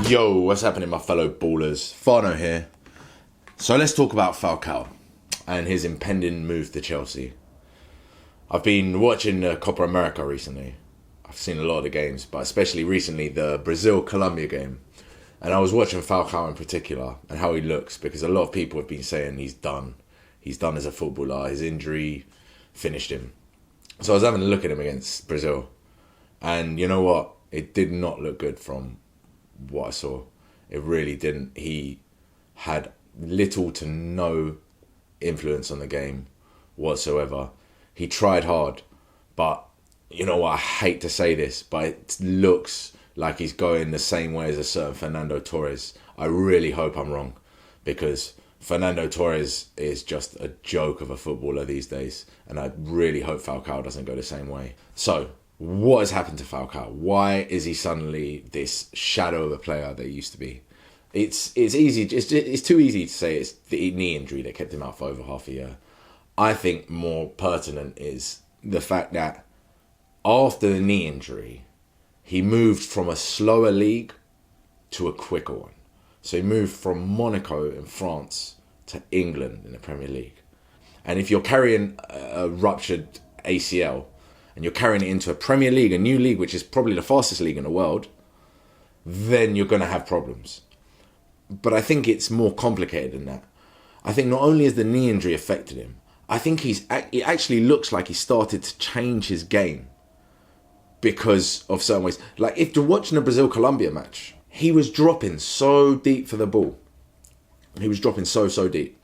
Yo, what's happening, my fellow ballers? Fano here. So let's talk about Falcao and his impending move to Chelsea. I've been watching Copa America recently. I've seen a lot of the games, but especially recently the Brazil-Colombia game. And I was watching Falcao in particular and how he looks, because a lot of people have been saying he's done. He's done as a footballer. His injury finished him. So I was having a look at him against Brazil. And you know what? It did not look good from what I saw. It really didn't. He had little to no influence on the game whatsoever. He tried hard, but you know what? I hate to say this, but it looks like he's going the same way as a certain Fernando Torres. I really hope I'm wrong, because Fernando Torres is just a joke of a footballer these days, and I really hope Falcao doesn't go the same way. So, what has happened to Falcao? Why is he suddenly this shadow of a player that he used to be? It's easy. It's too easy to say it's the knee injury that kept him out for over half a year. I think more pertinent is the fact that after the knee injury, he moved from a slower league to a quicker one. So he moved from Monaco in France to England in the Premier League. And if you're carrying a ruptured ACL, and you're carrying it into a Premier League, a new league, which is probably the fastest league in the world, then you're going to have problems. But I think it's more complicated than that. I think not only has the knee injury affected him, I think it actually looks like he started to change his game because of certain ways. Like if you're watching the Brazil-Colombia match, he was dropping so deep for the ball. He was dropping so deep.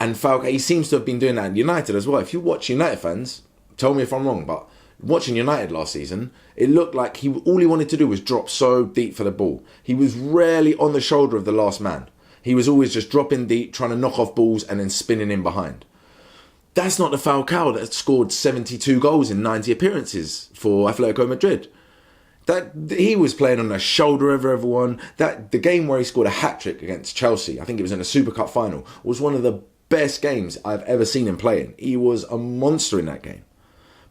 And Falcao, he seems to have been doing that at United as well. If you watch United fans, tell me if I'm wrong, but watching United last season, it looked like all he wanted to do was drop so deep for the ball. He was rarely on the shoulder of the last man. He was always just dropping deep, trying to knock off balls and then spinning in behind. That's not the Falcao that scored 72 goals in 90 appearances for Atletico Madrid. That he was playing on the shoulder of everyone. That the game where he scored a hat-trick against Chelsea, I think it was in a Super Cup final, was one of the best games I've ever seen him playing. He was a monster in that game.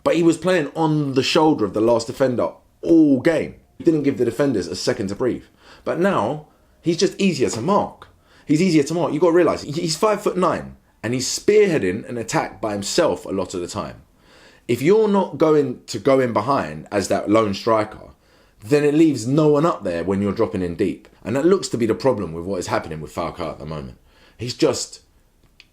But he was playing on the shoulder of the last defender all game. He didn't give the defenders a second to breathe. But now, he's just easier to mark. He's easier to mark. You've got to realise, he's 5'9", and he's spearheading an attack by himself a lot of the time. If you're not going to go in behind as that lone striker, then it leaves no one up there when you're dropping in deep. And that looks to be the problem with what is happening with Falcao at the moment. He's just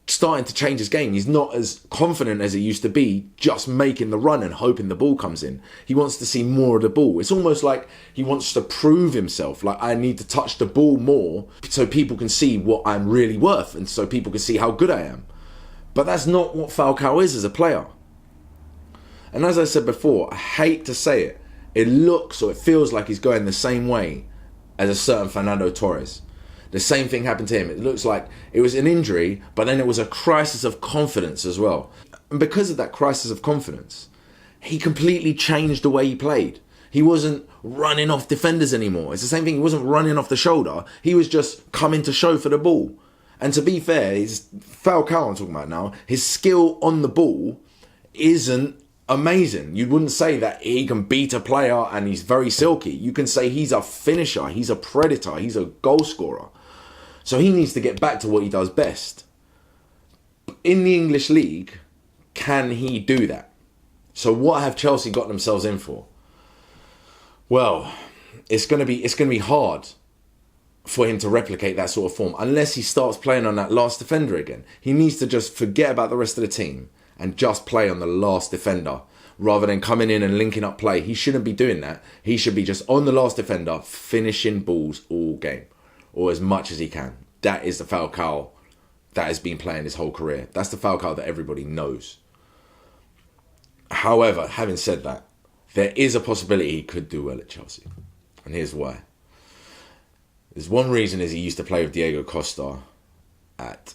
starting to change his game. He's not as confident as he used to be, just making the run and hoping the ball comes in. He wants to see more of the ball. It's almost like he wants to prove himself. Like, I need to touch the ball more so people can see what I'm really worth and so people can see how good I am. But that's not what Falcao is as a player. And as I said before, I hate to say it, it looks or it feels like he's going the same way as a certain Fernando Torres. The same thing happened to him. It looks like it was an injury, but then it was a crisis of confidence as well. And because of that crisis of confidence, he completely changed the way he played. He wasn't running off defenders anymore. It's the same thing. He wasn't running off the shoulder. He was just coming to show for the ball. And to be fair, his Falcao I'm talking about now, his skill on the ball isn't amazing. You wouldn't say that he can beat a player and he's very silky. You can say he's a finisher, he's a predator, he's a goal scorer. So he needs to get back to what he does best. In the English league, can he do that? So what have Chelsea got themselves in for? Well, it's going to be hard for him to replicate that sort of form unless he starts playing on that last defender again. He needs to just forget about the rest of the team and just play on the last defender rather than coming in and linking up play. He shouldn't be doing that. He should be just on the last defender, finishing balls all game, or as much as he can. That is the Falcao that has been playing his whole career. That's the Falcao that everybody knows. However, having said that, there is a possibility he could do well at Chelsea. And here's why. There's one reason is he used to play with Diego Costa at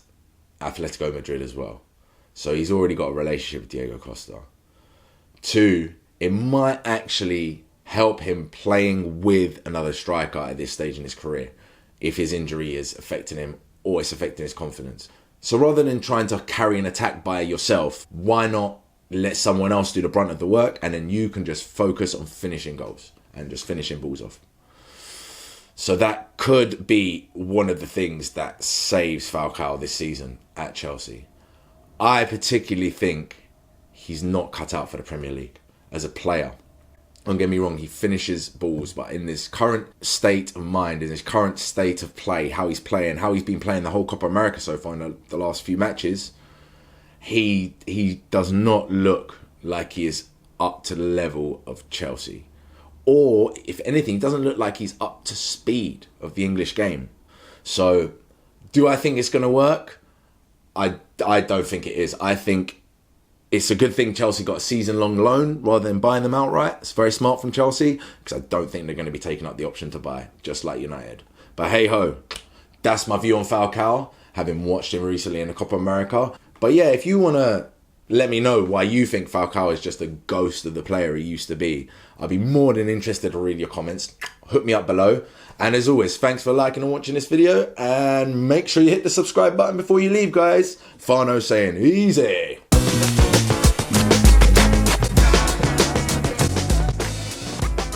Atletico Madrid as well. So he's already got a relationship with Diego Costa. 2, it might actually help him playing with another striker at this stage in his career if his injury is affecting him or it's affecting his confidence. So rather than trying to carry an attack by yourself, why not let someone else do the brunt of the work and then you can just focus on finishing goals and just finishing balls off. So that could be one of the things that saves Falcao this season at Chelsea. I particularly think he's not cut out for the Premier League as a player. Don't get me wrong, he finishes balls, but in this current state of mind, in this current state of play, how he's playing, how he's been playing the whole Copa America so far in the last few matches, he does not look like he is up to the level of Chelsea. Or, if anything, he doesn't look like he's up to speed of the English game. So, do I think it's going to work? I don't think it is. I think it's a good thing Chelsea got a season-long loan rather than buying them outright. It's very smart from Chelsea, because I don't think they're going to be taking up the option to buy, just like United. But hey-ho, that's my view on Falcao, having watched him recently in the Copa America. But yeah, if you want to let me know why you think Falcao is just a ghost of the player he used to be, I'd be more than interested to read your comments. Hook me up below. And as always, thanks for liking and watching this video. And make sure you hit the subscribe button before you leave, guys. Fano saying easy.